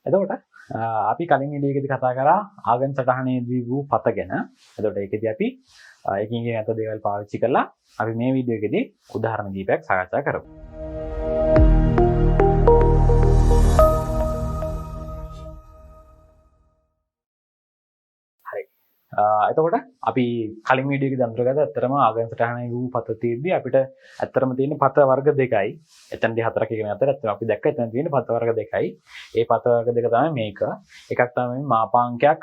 එතකොට අපි කලින් වීඩියෝ එකේදී කතා කරා ආගම් සටහනේදී වූ පත ගැන. එතකොට ඒකෙදී අපි එකින් එක අත දේවල් පාවිච්චි කරලා අපි මේ වීඩියෝ එකේදී උදාහරණ කිහිපයක් සාකච්ඡා කරමු. හරි. එතකොට අපි කලින් වීඩියෝ එකේදී අඳුරගත්ත ඇත්තටම ආගම් සටහනේ වූ පත තියෙද්දි අපිට ඇත්තටම තියෙන පත වර්ග දෙකයි. එතනදී හතරක කියන අතර ඇත්තටම අපි දැක්ක එතන තියෙන පත වර්ග දෙකයි. ඒ පත වර්ග දෙක තමයි මේක. එකක් තමයි මාපාංකයක්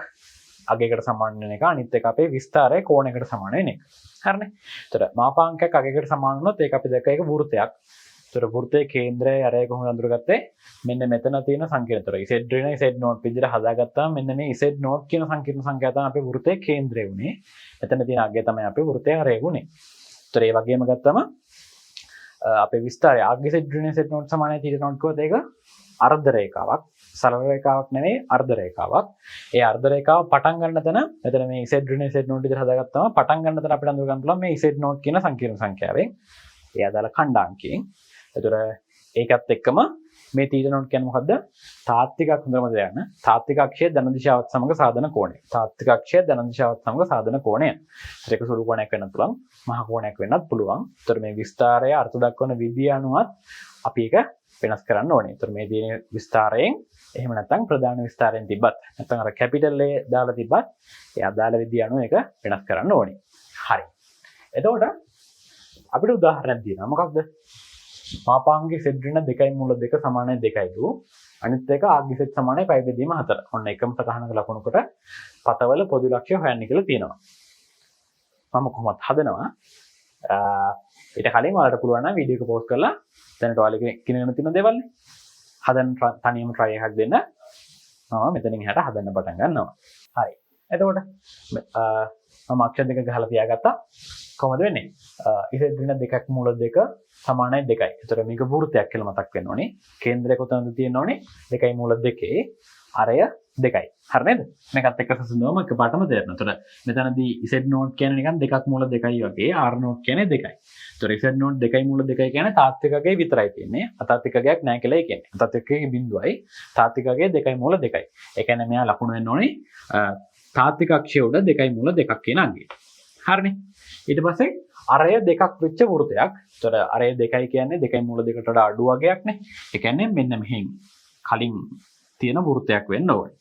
අගයකට සමාන වෙන එක. අනිත් එක අපේ විස්තරය කෝණයකට සමාන වෙන එක. හරිනේ. ඒතර මාපාංකයක් අගයකට සමාන වුණොත් ඒක අපි දැක්ක ඒක වෘත්තයක්. ඒතර වෘත්තයේ කේන්ද්‍රය අරය කොහොමද අඳුරගත්තේ? මෙන්න මෙතන තියෙන සංකීර්ණ. ඒතර Z ඍණ Z නෝට් විදිහට හදාගත්තාම මෙන්න මේ Z නෝට් කියන සංකීර්ණ සංඛ්‍යාව තමයි අපේ වෘත්තයේ කේන්ද්‍රය උනේ. මෙතන තියෙන අගය තමයි අපේ වෘත්තයේ අරය උනේ. ඒතර ඒ වගේම ගත්තම අපේ විස්තරය අග්ග Z ඍණ Z නෝට් සමානයි θ නෝට් කිව්වොත් ඒක අර්ධ රේඛාවක්. සරල රේඛාවක් නෙවෙයි අර්ධ රේඛාවක්. ඒ අර්ධ රේඛාව පටන් ගන්න තැන මෙතන මේ Z ඍණ Z නෝට් විදිහට හදාගත්තාම පටන් ගන්න තැන අපිට අඳුර ගන්න පුළුවන් මේ Z නෝට් කියන සංකීර්ණ සංඛ්‍යාවෙන්. ඒ අදාළ khණ්ඩාංකයෙන්. ඒතර ඒකත් එක්කම මේ θ නෝට් කියන්නේ මොකද්ද? තාත්වික හොඳම දෙයක් න. තාත්වික අක්ෂය ධන දිශාවත් සමග සාධන කෝණය. තාත්වික අක්ෂය ධන දිශාවත් සමග සාධන කෝණය. ඒක සුළු කෝණයක් වෙන්නත් පුළුවන්, මහ කෝණයක් වෙන්නත් පුළුවන්. ඒතර මේ විස්තරය අර්ථ දක්වන විදිය අනුවත් අපි ඒක වෙනස් කරන්න ඕනේ. ඒතර මේ තියෙන විස්තරයෙන් එහෙම නැත්නම් ප්‍රධාන විස්තරයෙන් තිබ්බත් නැත්නම් අර කැපිටල් A දාලා තිබ්බත් ඒ අදාළ විදිය අනුව ඒක වෙනස් කරන්න ඕනේ. හරි. එතකොට අපිට උදාහරණයක් දෙනවා. මොකක්ද? මාපාංගයේ Z ඍණ 2.2 සමානයි 2යි. අනිත් එක ආග්ග Z සමානයි π බෙදීම 4. ඔන්න එකම සටහනක ලකුණකට පතවල පොදු ලක්ෂ්‍ය හොයන්න කියලා තියෙනවා. මම කොහොමද හදනවා? ඊට කලින් ඔයාලට පුළුවන් නම් වීඩියෝ එක පෝස්ට් කරලා දැනට ඔයාලගේ කිනගෙන තියෙන දේවල් නේ. හදන්න තනියම try එකක් දෙන්න. මම මෙතනින් එහාට හදන්න පටන් ගන්නවා. හරි. එතකොට මම අක්ෂර දෙක ගහලා තියාගත්තා. කොහොමද වෙන්නේ? Z ඍණ 2ක් මූල 2 සමානයි 2යි. ඒතර මේක වෘත්තයක් කියලා මතක් වෙන්න ඕනේ. කේන්ද්‍රය කොතනද තියෙන්න ඕනේ? 2යි මූල 2 අරය 2යි. හරි නේද? මේකත් එක්ක සසඳුවම එකපාරටම තේරෙනවා. ඒතර මෙතනදී Z නෝට් කියන්නේ නිකන් 2ක් මූල 2යි වගේ, R නෝට් කියන්නේ 2යි. ඒතර Z නෝට් 2යි මූල 2යි කියන්නේ තාත්වික අගය විතරයි තියෙන්නේ. අතාත්වික අගයක් නැහැ කියලා ඒ කියන්නේ. අතාත්වික අගයේ බිඳුවයි, තාත්වික අගය 2යි මූල 2යි. ඒ කියන්නේ මෙයා ලකුණු වෙන්න ඕනේ තාත්වික අක්ෂය උඩ 2යි මූල 2ක් කියන අගය. හරිනේ. ඊට පස්සේ අරය දෙකක් වෙච්ච වෘතයක්. ඒතර අරය 2යි කියන්නේ 2යි මූල 2කට වඩා අඩු වගයක් නේ. ඒ කියන්නේ මෙන්න මෙහෙන් කලින් තියෙන වෘතයක් වෙන්න ඕනේ.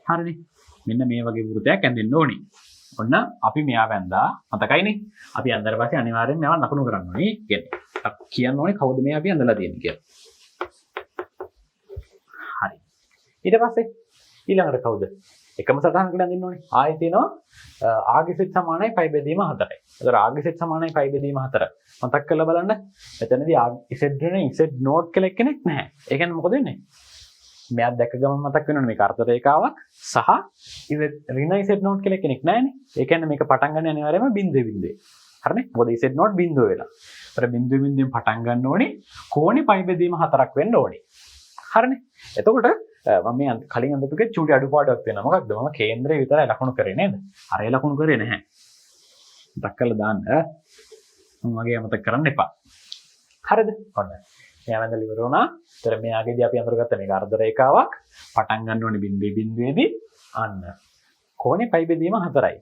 හරිනේ. මෙන්න මේ වගේ වෘතයක් ඇඳෙන්න ඕනේ. ඔන්න අපි මෙයා වැන්දා. මතකයිනේ. අපි ඇඳලා පස්සේ අනිවාර්යෙන් මෙයාව ලකුණු කරන්න ඕනේ. කියන්න ඕනේ කවුද මේ අපි ඇඳලා තියෙන්නේ කියලා. හරි. ඊට පස්සේ ඊළඟට කවුද? එකම සටහනකට ඇඳින්න ඕනේ. ආයෙ තියෙනවා ආග්ග Z සමානයි π බෙදීම 4යි. ඒතර ආග්ග Z සමානයි π බෙදීම 4. මතක් කරලා බලන්න. මෙතනදී Z ඍණ Z නෝට් කියලා කෙනෙක් නැහැ. ඒ කියන්නේ මොකද වෙන්නේ? මෙයා දැක්ක ගමන් මතක් වෙනවනේ මේක අර්ථ රේඛාවක් සහ ඍණ Z නෝට් කියලා කෙනෙක් නැහැනේ. ඒ කියන්නේ මේක පටන් ගන්න අනිවාර්යයෙන්ම බිඳුවේ. හරිනේ? මොකද Z නෝට් බිඳුව වෙලා. ඒතර බිඳුවෙන් පටන් ගන්න ඕනේ කෝණේ π බෙදීම 4ක් වෙන්න ඕනේ. හරිනේ? එතකොට මම මේ කලින් අඳපුගේ චූටි අඩුපාඩුවක් වෙනවා. මොකක්ද? මම කේන්ද්‍රය විතරයි ලකුණු කරේ නේද? අරය ලකුණු කරේ නැහැ. මතක් කරලා දාන්න. මම වගේ අමතක කරන්න එපා. හරිද? ඔන්න. මෙයා වැඳලා ඉවර වුණා. ඒතර මෙයාගේදී අපි අඳුරගත්ත මේක අර්ධ රේඛාවක්. පටන් ගන්න ඕනේ බිඳුවේදී අන්න. කෝණේ π බෙදීම 4යි.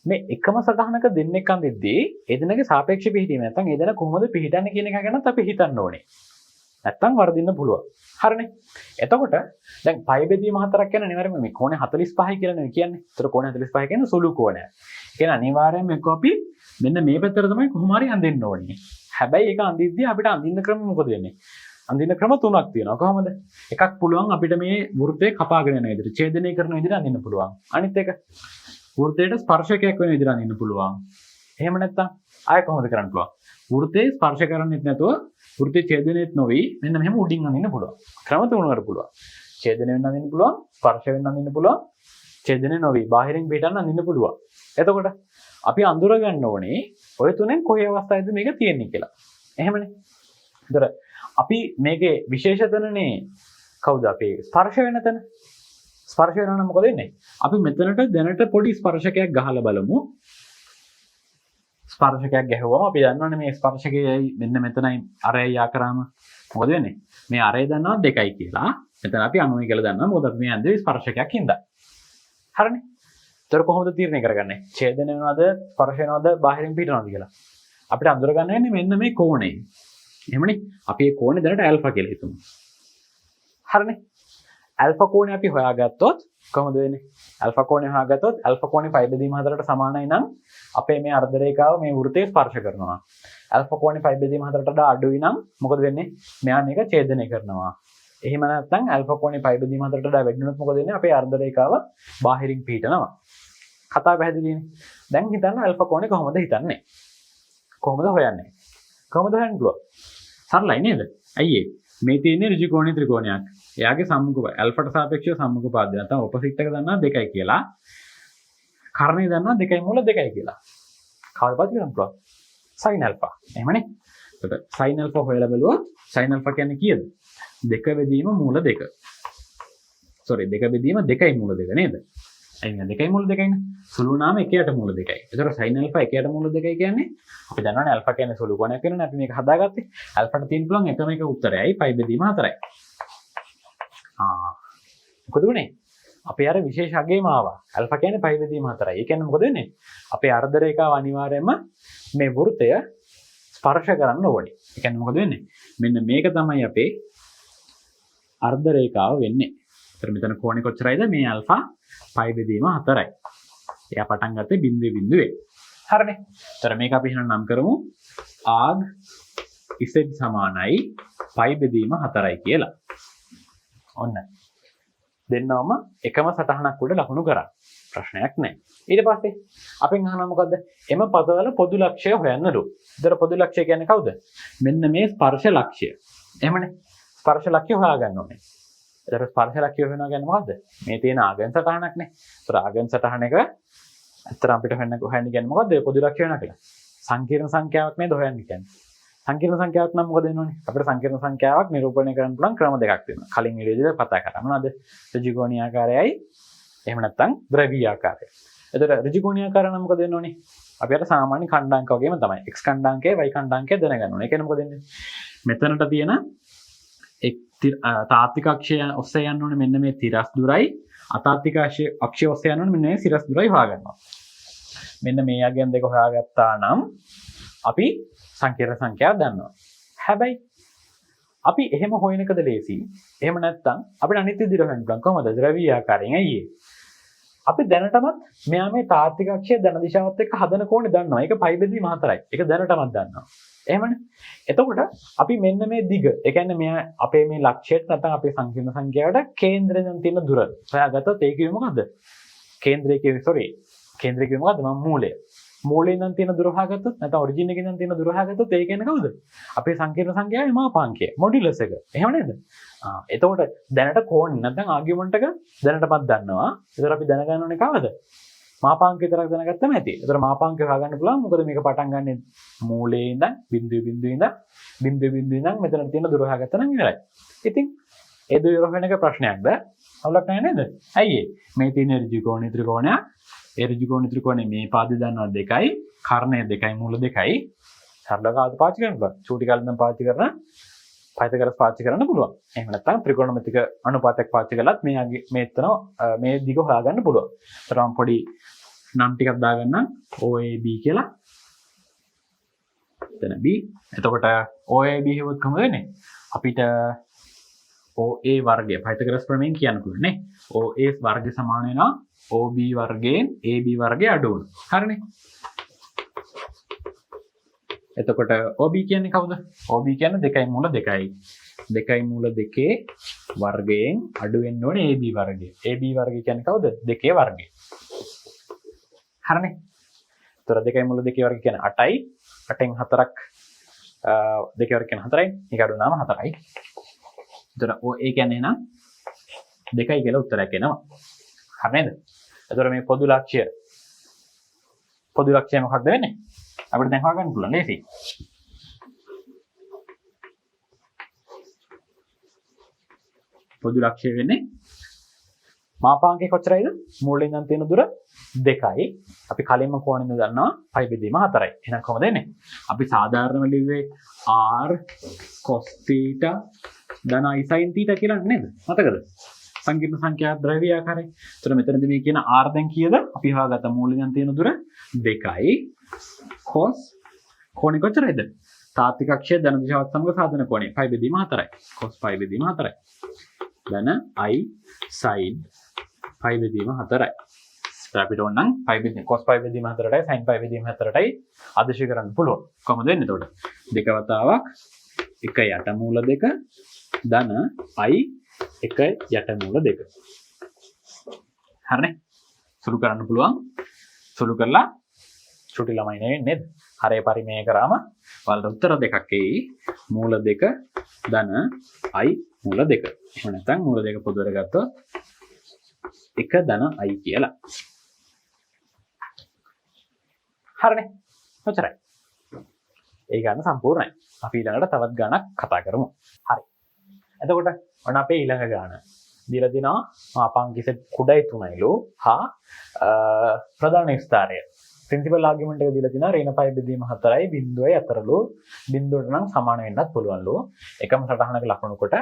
මේ එකම සටහනක දෙන්නෙක් අඳිද්දී ඒ දෙනගේ සාපේක්ෂ පිහිටීම නැත්නම් ඒ දෙන කොහොමද පිහිටන්නේ කියන එක ගැනත් අපි හිතන්න ඕනේ. නැත්තම් වර්ධින්න පුළුවන්. හරිනේ. එතකොට දැන් π බෙදීම 4ක් කියන අනිවාර්යයෙන්ම මේ කෝණය 45යි කියලා නෙවෙයි කියන්නේ. ඒතර කෝණය 45 කියන්නේ සුළු කෝණයක්. ඒ කියන්නේ අනිවාර්යයෙන්ම මේක අපි මෙන්න මේ පැත්තට තමයි කොහොම හරි අඳින්න ඕනේ. හැබැයි ඒක අඳිද්දී අපිට අඳින්න ක්‍රම මොකද වෙන්නේ? අඳින්න ක්‍රම තුනක් තියෙනවා. කොහොමද? එකක් පුළුවන් අපිට මේ වෘත්තේ කපාගෙන යන විදිහට, ඡේදනය කරන විදිහට අඳින්න පුළුවන්. අනිත් එක වෘත්තයට ස්පර්ශකයක් වෙන විදිහට අඳින්න පුළුවන්. එහෙම නැත්නම් ආයෙ කොහොමද කරන්න පුළුවන්? වෘත්තේ ස්පර්ශ කරන්නේත් නැතුව වෘත්තේ ඡේදනයේත් නොවි මෙන්න මෙහෙම උඩින් අඳින්න පුළුවන්. ක්‍රම තුනකට පුළුවන්. ඡේදනය වෙන්න අඳින්න පුළුවන්, ස්පර්ශ වෙන්න අඳින්න පුළුවන්, ඡේදනය නොවි බාහිරින් පිටන්න අඳින්න පුළුවන්. එතකොට අපි අඳුර ගන්න ඕනේ ඔය තුනෙන් කොහේ අවස්ථාවේද මේක තියෙන්නේ කියලා. එහෙමනේ. ඒතර අපි මේකේ විශේෂතනනේ කවුද අපේ ස්පර්ශ වෙන තැන? ස්පර්ශ වෙනවා නම් මොකද වෙන්නේ? අපි මෙතනට දැනට පොඩි ස්පර්ශකයක් ගහලා බලමු. ස්පර්ශකයක් ගැහුවම අපි දන්නවනේ මේ ස්පර්ශකයයි මෙන්න මෙතනයි අරය යා කරාම මොකද වෙන්නේ? මේ අරය දන්නවා 2යි කියලා. මෙතන අපි 9යි කියලා දන්නවා. මොකද අපි මේ ඇඳේ ස්පර්ශකයක් හින්දා. හරිනේ. ඒතර කොහොමද තීරණය කරගන්නේ? ඡේදන වෙනවද, ස්පර්ශ වෙනවද, බාහිරින් පිටනවද කියලා? අපිට අඳුර ගන්න වෙන්නේ මෙන්න මේ කෝණය. එහෙමනේ. අපි මේ කෝණය දැනට ඇල්ෆා කියලා හිතමු. හරිනේ. ඇල්ෆා කෝණය අපි හොයාගත්තොත් කොහොමද වෙන්නේ? ඇල්ෆා කෝණය හොයාගත්තොත් ඇල්ෆා කෝණය පයි බෙදීම 4ට සමානයි නම් අපේ මේ අර්ධ රේඛාව මේ වෘත්තය ස්පර්ශ කරනවා. ඇල්ෆා කෝණය පයි බෙදීම 4ට වඩා අඩුයි නම් මොකද වෙන්නේ? මෙයා මේක ඡේදනය කරනවා. එහෙම නැත්නම් ඇල්ෆා කෝණය පයි බෙදීම 4ට වඩා වැඩි වුණොත් මොකද වෙන්නේ? අපේ අර්ධ රේඛාව බාහිරින් පිටනවා. කතාව පැහැදිලිනේ. දැන් හිතන්න ඇල්ෆා කෝණය කොහොමද හිතන්නේ? කොහොමද හොයන්නේ? කොහොමද හොයන්න පුළුවන්? සරලයි නේද? අයියේ මේ තියෙන්නේ ඍජු කෝණී ත්‍රිකෝණයක්. එයාගේ සම්මුඛ ඇල්ෆාට සාපේක්ෂව සම්මුඛ පාදය නැත්නම් ඔපොසිට් එක දන්නවා 2යි කියලා. කර්ණය දන්නවා 2යි මූල 2යි කියලා. කවදාවත් කියන්න පුළුවන්. sin alpha. එහෙමනේ. එතකොට sin alpha හොයලා බලුවොත් sin alpha කියන්නේ කීයද? 2 බෙදීම මූල 2. sorry 2 බෙදීම 2යි මූල 2 නේද? එන්නේ 2යි මූල 2යිනේ. සුළු නාම 1යට මූල 2යි. එතකොට sin alpha 1යට මූල 2යි කියන්නේ අපි දන්නවනේ alpha කියන්නේ සුළු කෝණයක් වෙනවනේ. අපි මේක හදාගත්තේ. alphaට තියෙන්න පුළුවන් එකම එක උත්තරයයි පයි බෙදීම 4යි. මොකද උනේ? අපි අර විශේෂ අගයම ආවා. alpha කියන්නේ පයි බෙදීම 4යි. ඒ කියන්නේ මොකද වෙන්නේ? අපේ අර්ධ රේඛාව අනිවාර්යයෙන්ම මේ වෘත්තය ස්පර්ශ කරන්න ඕනේ. ඒ කියන්නේ මොකද වෙන්නේ? මෙන්න මේක තමයි අපේ අර්ධ රේඛාව වෙන්නේ. ඒතර මෙතන කෝණේ කොච්චරයිද? මේ alpha පයි බෙදීම 4යි. එයා පටන් ගත්තේ බිඳුවේ. හරිනේ. ඒතර මේක අපි එහෙනම් නම් කරමු ආග් z සමානයි පයි බෙදීම 4යි කියලා. ඔන්න. දෙන්නවම එකම සටහනක් උඩ ලකුණු කරා. ප්‍රශ්නයක් නැහැ. ඊට පස්සේ අපෙන් අහනවා මොකද්ද? එම පදවල පොදු ලක්ෂය හොයන්නලු. ඒතර පොදු ලක්ෂය කියන්නේ කවුද? මෙන්න මේ ස්පර්ශ ලක්ෂය. එහෙමනේ. ස්පර්ශ ලක්ෂය හොයාගන්න ඕනේ. ඒතර ස්පර්ශ ලක්ෂය හොයනවා කියන්නේ මොකද්ද? මේ තියෙන ආගන් සටහනක් නේ. ඒතර ආගන් සටහන එක ඇත්තට අපිට හොයන්න කියන්නේ මොකද්ද? පොදු ලක්ෂය වෙනවා කියලා. සංකීර්ණ සංඛ්‍යාවක් නේද හොයන්නේ කියන්නේ. සංකීර්ණ සංඛ්‍යාවක් නම් මොකද වෙනවනේ? අපිට සංකීර්ණ සංඛ්‍යාවක් නිරූපණය කරන්න පුළුවන් ක්‍රම දෙකක් තියෙනවා. කලින් වීඩියෝවේදී කතා කරා. මොනවද? ඍජුකෝණී ආකාරයයි එහෙම නැත්නම් ද්‍රවීය ආකාරය. එතකොට ඍජුකෝණී ආකාරය නම් මොකද වෙනවනේ? අපි අර සාමාන්‍ය ඛණ්ඩාංක වගේම තමයි. x ඛණ්ඩාංකය y ඛණ්ඩාංකය දැනගන්න ඕනේ. ඒ කියන්නේ මොකද වෙන්නේ? මෙතනට තියෙන තාත්වික අක්ෂය ඔස්සේ යන්න ඕනේ මෙන්න මේ තිරස් දුරයි අතාත්වික අක්ෂය ඔස්සේ යන්න ඕනේ මෙන්න මේ සිරස් දුරයි හොයාගන්නවා. මෙන්න මේ යගෙන් දෙක හොයාගත්තා නම් අපි සංකීර්ණ සංඛ්‍යාව දන්නවා. හැබැයි අපි එහෙම හොයන එකද ලේසි. එහෙම නැත්නම් අපිට අනිත් විදිහට හොයන්න පුළුවන්. කොහොමද? ද්‍රවීය ආකාරයෙන් අයියේ. අපි දැනටමත් මෙයා මේ තාත්වික අක්ෂය ධන දිශාවත් එක්ක හදන කෝණේ දන්නවා. ඒක පයි බෙදීම 4යි. ඒක දැනටමත් දන්නවා. එහෙමනේ. එතකොට අපි මෙන්න මේ දිග, ඒ කියන්නේ මෙයා අපේ මේ ලක්ෂයට නැත්නම් අපේ සංකීර්ණ සංඛ්‍යාවට කේන්ද්‍රයෙන් තියෙන දුර හොයාගත්තොත් ඒක කිව්වේ මොකද්ද? කේන්ද්‍රය කිව්වේ මොකද්ද? මූලය. මූලයෙන් නම් තියෙන දුර හොයාගත්තොත් නැත්නම් ඔරිජින් එකෙන් නම් තියෙන දුර හොයාගත්තොත් ඒ කියන්නේ කවුද? අපේ සංකීර්ණ සංඛ්‍යාවේ මාපාංකය, මොඩියුලස් එක. එහෙම නේද? එතකොට දැනට කෝණ නැත්නම් ආගියුමන්ට් එක දැනටමත් දන්නවා. ඒතර අපි දැනගන්න ඕනේ කවද? මාපාංකය විතරක් දැනගත්තම ඇති. ඒතර මාපාංකය හොයාගන්න පුළුවන්. මොකද මේක පටන් ගන්නෙ මූලයේ ඉඳන් බිඳුවේ ඉඳන් මෙතන තියෙන දුර හොයාගත්තා නම් ඉවරයි. ඉතින් ඒ දුර හොයන එක ප්‍රශ්නයක්ද? අවුලක් නැහැ නේද? ඇයි මේ තියෙන ඍජු කෝණී ත්‍රිකෝණයක්. ඒ ඍජු කෝණී ත්‍රිකෝණේ මේ පාදේ දන්නවා 2යි, කර්ණය 2යි, මූල 2යි. සරල කාද පාවිච්චි කරන්න පුළුවන්. චූටි කාලෙන් නම් පාවිච්චි කරන පයිතගරස් පාවිච්චි කරන්න පුළුවන්. එහෙම නැත්නම් ත්‍රිකෝණමිතික අනුපාතයක් පාවිච්චි කළත් මෙතන මේ දිග හොයාගන්න පුළුවන්. ඒතරම් පොඩි නම් ටිකක් දාගන්නම් OAB කියලා. එතන B. එතකොට OAB හෙවොත් කොහොමද වෙන්නේ? අපිට OA වර්ගය පයිතගරස් ප්‍රමේයෙන් කියන්න පුළුවන් නේ. OA වර්ගය සමාන වෙනවා OB වර්ගයෙන් AB වර්ගය අඩු වෙනවා. හරිනේ. එතකොට OB කියන්නේ කවුද? OB කියන්නේ 2යි මූල 2යි. 2යි මූල 2 වර්ගයෙන් අඩු වෙන්න ඕනේ AB වර්ගය. AB වර්ගය කියන්නේ කවුද? 2 වර්ගය. හරිනේ. ඒතර 2යි මූල 2 වර්ගය කියන්නේ 8යි. 8න් 4ක් 2 වර්ගය කියන්නේ 4යි. ඒක අඩු වුණාම 4යි. ඒතර OA කියන්නේ නම් 2යි කියලා උත්තරයක් එනවා. හරි නේද? එතකොට මේ පොදු ලක්ෂ්‍ය මොකක්ද වෙන්නේ? අපිට දැන් හොයාගන්න පුළුවන් ලේසි. පොදු ලක්ෂ්‍ය වෙන්නේ මාපාංකය කොච්චරයිද? මූලයෙන් ඉඳන් තියෙන දුර 2යි, අපි කලින්ම කෝණෙන්ද දන්නවා පයි බෙදීම 4යි. එහෙනම් කොහොමද එන්නේ? අපි සාධාරණව ලිව්වේ r cos θ ධන i sin θ කියලා නේද? මතකද? සංකීර්ණ සංඛ්‍යා ද්‍රව්‍ය ආකාරය. එතකොට මෙතනදී මේ කියන r දැන් කීයද? අපි හොයාගත්ත මූලිකයන් තියෙන දුර 2යි. cos කෝණය කොච්චරයිද? තාත්වික අක්ෂය ධන දිශාවත් සමග සාධන කෝණය. පයි බෙදීම 4යි. cos පයි බෙදීම 4යි. ධන i sin පයි බෙදීම 4යි. අපිට ඕන නම් පයි බෙදීම cos පයි බෙදීම 4ටයි sin පයි බෙදීම 4ටයි අදිශය කරන්න පුළුවන්. කොහොමද වෙන්නේ එතකොට? දෙක වතාවක් 1 යට මූල 2 ධන i 1 යට මූල 2. හරිනේ? සුළු කරන්න පුළුවන්. සුළු කරලා චුටි ළමයි නෙවෙයි නේද? හරය පරිමේය කරාම වලට උත්තර දෙකක් එයි. මූල 2 ධන i මූල 2. එහෙම නැත්නම් මූල 2 පොදුවට ගත්තොත් 1 ධන i කියලා. හරිනේ. ඔච්චරයි. ඒ ගන්න සම්පූර්ණයි. අපි ඊළඟට තවත් ගණක් කතා කරමු. හරි. එතකොට ඔන්න අපේ ඊළඟ ගාන. දීලා දිනවා මාපාංක සෙට් කුඩයි 3යිලු හා ප්‍රධාන විස්තරය. ප්‍රින්සිපල් ආගියුමන්ට් එක දීලා තිනවා ඍණ පයි බෙදීම 4යි බිඳුවයි අතරලු බිඳුවට නම් සමාන වෙන්නත් පුළුවන්ලු. එකම සටහනක ලකුණු කොට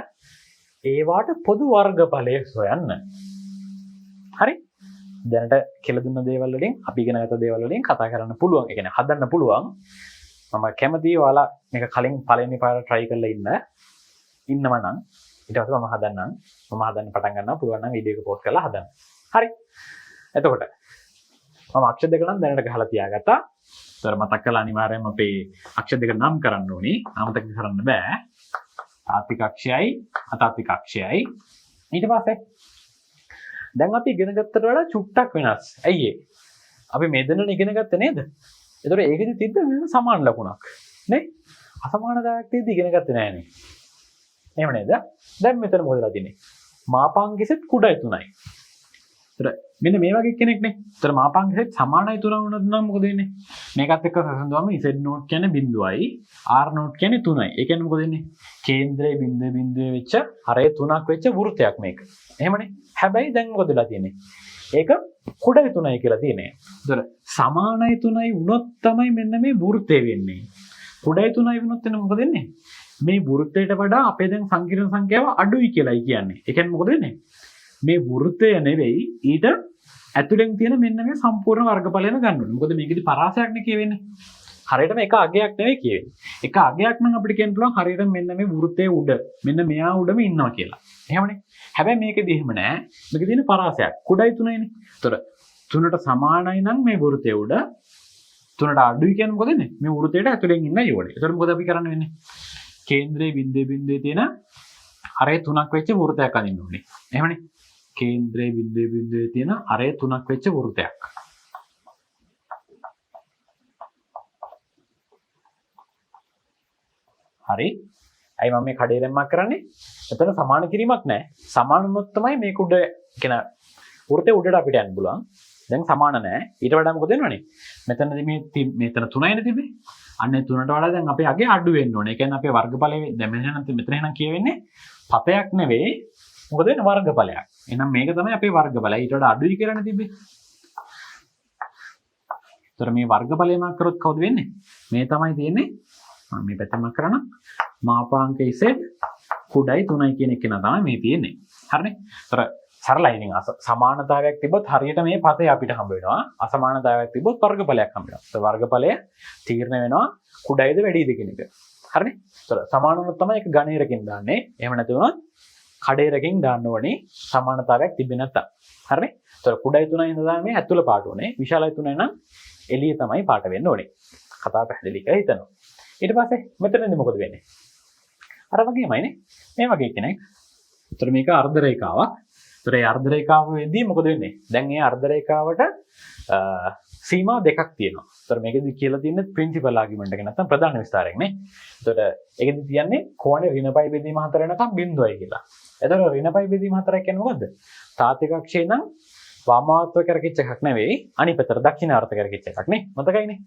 ඒවාට පොදු වර්ගඵලය සොයන්න. හරි? දැනට කියලා දුන්න දේවල් වලින් අපි ඉගෙනගත්ත දේවල් වලින් කතා කරන්න පුළුවන්. ඒ කියන්නේ හදන්න පුළුවන්. මම කැමතියි ඔයාලා මේක කලින් පළවෙනි පාර try කරලා ඉන්නව නම් ඊට පස්සේ මම හදන්න පටන් ගන්නවා. පුළුවන් නම් වීඩියෝ එක පෝස්ට් කරලා හදන්න. හරි? එතකොට මම අක්ෂර දෙක නම් දැනට ගහලා තියාගත්තා. ඒතර මතක් කළා අනිවාර්යයෙන්ම අපේ අක්ෂර දෙක නම් කරන්න ඕනේ. අමතක කරන්න බෑ. තාත්වික අක්ෂයයි අතාත්වික අක්ෂයයි. ඊට පස්සේ දැන් අපි ඉගෙන ගත්තට වඩා චුට්ටක් වෙනස්. ඇයි ඒ? අපි මේ දෙන්නනේ ඉගෙන ගත්තේ නේද? ඒතර ඒකෙදි තිබ්බ වෙන සමාන ලකුණක්. නේ? අසමානතාවයක් තියදී ඉගෙන ගත්තේ නෑනේ. එහෙම නේද? දැන් මෙතන මොකදලා තියෙන්නේ? මාපාංක සෙට් කුඩයි 3යි. ඒතර මෙන්න මේ වගේ කෙනෙක් නේ. ඒතර මාපාංක සෙට් සමානයි 3 වුණොත් නම් මොකද වෙන්නේ? මේකත් එක්ක සසඳුවම z නෝට් කියන්නේ බිඳුවයි, r නෝට් කියන්නේ 3යි. ඒ කියන්නේ මොකද වෙන්නේ? කේන්ද්‍රයේ බිඳුවේ වෙච්ච හරය 3ක් වෙච්ච වෘත්තයක් මේක. එහෙමනේ. හැබැයි දැන් මොකද වෙලා තියෙන්නේ? ඒක කුඩයි 3යි කියලා තියෙන්නේ. ඒතර සමානයි 3යි වුණොත් තමයි මෙන්න මේ වෘත්තය වෙන්නේ. කුඩයි 3යි වුණොත් එන්න මොකද වෙන්නේ? මේ වෘත්තයට වඩා අපේ දැන් සංකීර්ණ සංඛ්‍යාව අඩුයි කියලායි කියන්නේ. ඒ කියන්නේ මොකද වෙන්නේ? මේ වෘත්තය නෙවෙයි ඊට ඇතුලෙන් තියෙන මෙන්න මේ සම්පූර්ණ වර්ගඵලයම ගන්න ඕනේ. මොකද මේකෙදි පරාසයක් නේ කියවෙන්නේ. හරියටම එක අගයක් නෙවෙයි කියවෙන්නේ. එක අගයක් නම් අපිට කියන්න පුළුවන් හරියටම මෙන්න මේ වෘත්තයේ උඩ මෙන්න මෙයා උඩම ඉන්නවා කියලා. එහෙමනේ. හැබැයි මේකෙදි එහෙම නෑ. මේකේ තියෙන පරාසයක් කුඩයි 3යිනේ. ඒතර 3ට සමානයි නම් මේ වෘත්තයේ උඩ 3ට අඩුයි කියන්නේ මොකද වෙන්නේ? මේ වෘත්තයට ඇතුලෙන් ඉන්න යෝනේ. ඒතර මොකද අපි කරන්න වෙන්නේ? කේන්ද්‍රයේ බිඳුවේ තියෙන හරය 3ක් වෙච්ච වෘත්තයක් අඳින්න ඕනේ. එහෙමනේ. කේන්ද්‍රයේ බිඳුවේ තියෙන හරය 3ක් වෙච්ච වෘත්තයක්. හරි. අයි මම මේ කඩේ දැම්මක් කරන්නේ. එතන සමාන කිරීමක් නැහැ. සමාන වුණොත් තමයි මේක උඩ කියන වෘත්තේ උඩට අපිට යන්න පුළුවන්. දැන් සමාන නැහැ. ඊට වඩා මොකද වෙනවනේ? මෙතනදී මෙතන 3යිනේ තිබ්බේ. අන්නේ 3ට වඩා දැන් අපේ අගේ අඩු වෙන්න ඕනේ. ඒ කියන්නේ අපේ වර්ගඵලයේ දැන් මෙතන එහෙනම් කියවෙන්නේ පතයක් නෙවෙයි. මොකද වෙන්නේ වර්ගඵලයක්. එහෙනම් මේක තමයි අපේ වර්ගඵලය. ඊට වඩා අඩුයි කියලානේ තිබ්බේ. ඒතර මේ වර්ගඵලය මාක් කරොත් කවුද වෙන්නේ? මේ තමයි තියෙන්නේ. මම මේ පැත්තම කරනවා. මාපාංක Z කුඩයි 3යි කියන එක තමයි මේ තියෙන්නේ. හරිනේ? ඒතර සරලයි ඉතින් සමානතාවයක් තිබ්බොත් හරියට මේ පතේ අපිට හම්බ වෙනවා. අසමානතාවයක් තිබ්බොත් වර්ගඵලයක් හම්බ වෙනවා. ඒතර වර්ගඵලය තීරණය වෙනවා කුඩයිද වැඩිද කියන එක. හරිනේ? ඒතර සමාන වුණොත් තමයි ඒක ගණේරකින් දාන්නේ. එහෙම නැති වුණොත් කඩේරකින් දාන්න ඕනේ සමානතාවයක් තිබෙන්නේ නැත්තම්. හරිනේ? ඒතර කුඩයි 3යි ඉඳලා මේ ඇතුළ පාට උනේ. විශාලයි 3යි නම් එළිය තමයි පාට වෙන්න ඕනේ. කතාව පැහැදිලි කියලා හිතනවා. ඊට පස්සේ මෙතනදී මොකද වෙන්නේ? අර වගේමයිනේ. මේ වගේ කෙනෙක්. ඒතර මේක අර්ධ රේඛාවක්. ඒතර මේ අර්ධ රේඛාවෙදී මොකද වෙන්නේ? දැන් මේ අර්ධ රේඛාවට සීමා දෙකක් තියෙනවා. ඒතර මේකෙදි කියලා තියෙන්නේ ප්‍රින්සිපල් ආගියුමන්ට් එක නැත්නම් ප්‍රධාන විස්තරයක් නේ. ඒතර ඒකෙදි කියන්නේ කෝණේ ඍණ පයි බෙදීම 4 වෙනකම් බිඳුවයි කියලා. ඒතර ඍණ පයි බෙදීම 4 කියන්නේ මොකද්ද? තාත්වික අක්ෂය නම් වාමාර්ථව කරකිච්ච එකක් නෙවෙයි අනිත් පැත්තට දක්ෂිණාර්ථ කරකිච්ච එකක් නේ. මතකයිනේ.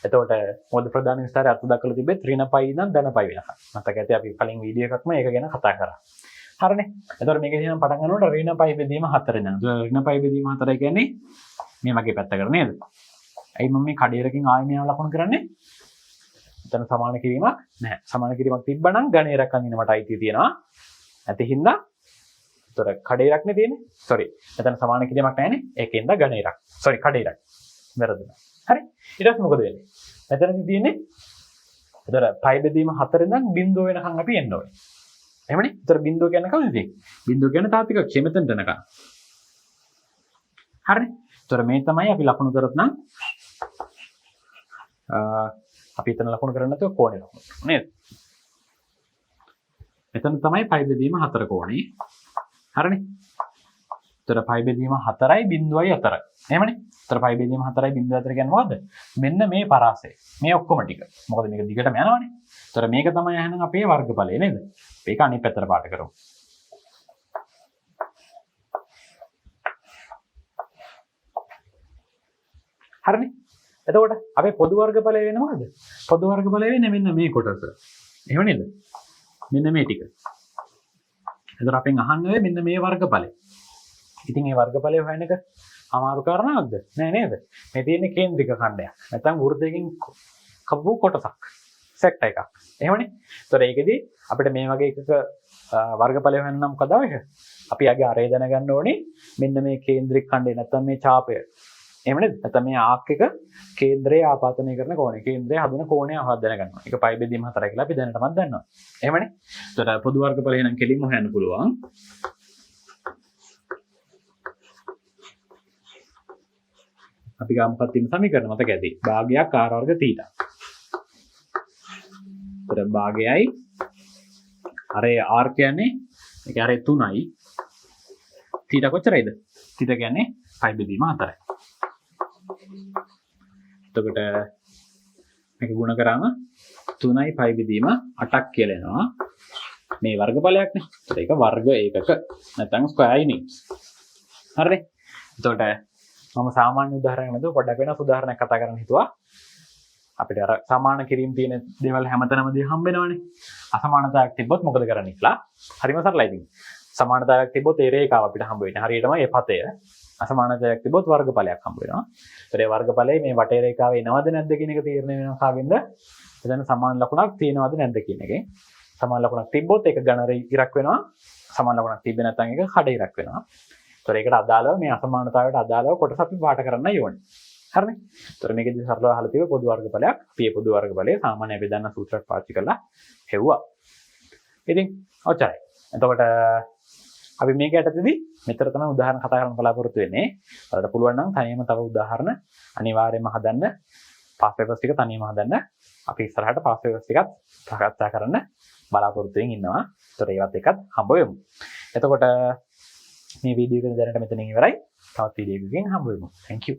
එතකොට මොකද ප්‍රධාන විස්තරය අර්ථ දක්වලා තිබෙත් ඍණ පයි ඉඳන් ධන පයි වෙනකම්. මතක ඇති අපි කලින් වීඩියෝ එකක්ම ඒක ගැන කතා කරා. හරිනේ. එතකොට මේකදී නම් පටන් ගන්නකොට ඍණ පයි බෙදීම 4 නේද? ඍණ පයි බෙදීම 4 කියන්නේ මේ වගේ පැත්තකට නේද? ඇයි මම මේ කඩේරකින් ආයෙ මෙයාව ලකුණු කරන්නේ? එතන සමාන කිරීමක් නැහැ. සමාන කිරීමක් තිබ්බනම් ගණේරක් අඳින්න මට අයිතිය තියෙනවා. නැති හින්දා ඒතර කඩේරක් නේ තියෙන්නේ. sorry. එතන සමාන කිරීමක් නැහැනේ. ඒකෙන්ද ගණේරක්. sorry කඩේරක්. වැරදුනා. හරි. ඊට පස්සේ මොකද වෙන්නේ? මෙතනදී තියෙන්නේ ඒතර පයි බෙදීම 4 ඉඳන් බිංදුව වෙනකන් අපි එන්න ඕනේ. එහෙමනේ. ඒතර බිංදුව කියන්නේ කවුද ඉතින්? බිංදුව කියන්නේ තාත්වික අක්ෂය මෙතනට යනකම්. හරිනේ. ඒතර මේ තමයි අපි ලකුණු කරත් නම් අපි එතන ලකුණු කරන්නේ නැතුව කෝණේ ලකුණු කරනවා නේද? මෙතන තමයි පයි බෙදීම 4 කෝණේ. හරිනේ. ඒතර පයි බෙදීම 4යි බිංදුවයි 4යි. එහෙමනේ. ඒතර පයි බෙදීම 4යි බිංදුව 4 කියන්නේ මොකද්ද? මෙන්න මේ පරාසය. මේ ඔක්කොම ටික. මොකද මේක දිගටම යනවනේ. ඒතර මේක තමයි එහෙනම් අපේ වර්ගඵලය නේද? මේක අනිත් පැත්තට පාට කරමු. හරිනේ. එතකොට අපේ පොදු වර්ගඵලය වෙන්නේ මොකද්ද? පොදු වර්ගඵලය වෙන්නේ මෙන්න මේ කොටස. එහෙම නේද? මෙන්න මේ ටික. එතකොට අපෙන් අහන්නේ මෙන්න මේ වර්ගඵලය. ඉතින් මේ වර්ගඵලය හොයන එක අමාරු කාරණාවක්ද? නෑ නේද? මේ තියෙන්නේ කේන්ද්‍රික ඛණ්ඩයක්. නැත්නම් වෘත්තයකින් කපපු කොටසක්. සෙට් එකක්. එහෙමනේ. ඒතර ඒකෙදි අපිට මේ වගේ එකක වර්ගඵලය හොයන්න නම් මොකද අවශ්‍ය? අපි ආගේ අරේ දැනගන්න ඕනේ මෙන්න මේ කේන්ද්‍රික ඛණ්ඩය නැත්නම් මේ ඡාපය. එහෙම නේද? නැත්නම් මේ ආක් එක කේන්ද්‍රයේ ආපාදනය කරන කෝණය. කේන්ද්‍රයේ හදන කෝණය අහවත් දැනගන්නවා. ඒක පයි බෙදීම 4 කියලා අපි දැනටමත් දන්නවා. එහෙමනේ. ඒතර පොදු වර්ගඵලය නම් කෙලින්ම හොයන්න පුළුවන්. අපි ගාමු මොකක්ද තියෙන සමීකරණ මතක ඇති. භාගයක් r වර්ග θ. ඒතර භාගයයි අරේ r කියන්නේ ඒක අරේ 3යි. θ කොච්චරයිද? θ කියන්නේ පයි බෙදීම 4යි. එතකොට මේක ගුණ කරාම 3යි පයි බෙදීම 8ක් කියලා එනවා. මේ වර්ගඵලයක්නේ. ඒත් ඒක වර්ග ඒකක නැත්නම් ස්ක්වයර් යුනිට්ස්. හරිනේ. එතකොට මම සාමාන්‍ය උදාහරණයක් නේද පොඩ්ඩක් වෙනස් උදාහරණයක් කතා කරන්න හිතුවා. අපිට අර සමාන කිරීම තියෙන දේවල් හැමතැනම හම්බ වෙනවනේ. අසමානතාවයක් තිබ්බොත් මොකද කරන්නේ කියලා. හරිම සරලයි ඉතින්. සමානතාවයක් තිබ්බොත් ඒ රේඛාව අපිට හම්බ වෙන්නේ. හරියටම මේ පතය. අසමානතාවයක් තිබ්බොත් වර්ගඵලයක් හම්බ වෙනවා. ඒතර ඒ වර්ගඵලයේ මේ වටේ රේඛාවේ එනවද නැද්ද කියන එක තීරණය වෙනවා කාගෙන්ද? එතන සමාන ලකුණක් තියෙනවද නැද්ද කියන එකෙන්. සමාන ලකුණක් තිබ්බොත් ඒක ඝන ඉරක් වෙනවා. සමාන ලකුණක් තිබ්බේ නැත්නම් ඒක කඩ ඉරක් වෙනවා. ඒතර ඒකට අදාළව මේ අසමානතාවයට අදාළව කොටස අපි පාට කරන්නයි ඕනේ. හරිනේ. ඒතර මේකෙදි සරලව අහලා තියෙන පොදු වර්ගඵලයක්. අපි මේ පොදු වර්ගඵලය සාමාන්‍ය අපි දන්න සූත්‍රයක් පාවිච්චි කරලා හෙව්වා. ඉතින් ඔච්චරයි. එතකොට අපි මේක යටතේදී මෙතර තමයි උදාහරණ කතා කරන්න බලාපොරොත්තු වෙන්නේ. ඔයාලට පුළුවන් නම් තනියම තව උදාහරණ අනිවාර්යයෙන්ම හදන්න. පාස් පේපර්ස් ටික තනියම හදන්න. අපි ඉස්සරහට පාස් පේපර්ස් ටිකත් සාකච්ඡා කරන්න බලාපොරොත්තු වෙමින් ඉන්නවා. ඒතර ඒවත් එකත් හම්බ වෙමු. එතකොට මේ වීඩියෝ එක දැනට මෙතනින් ඉවරයි. තවත් වීඩියෝ එකකින් හම්බ වෙමු. Thank you.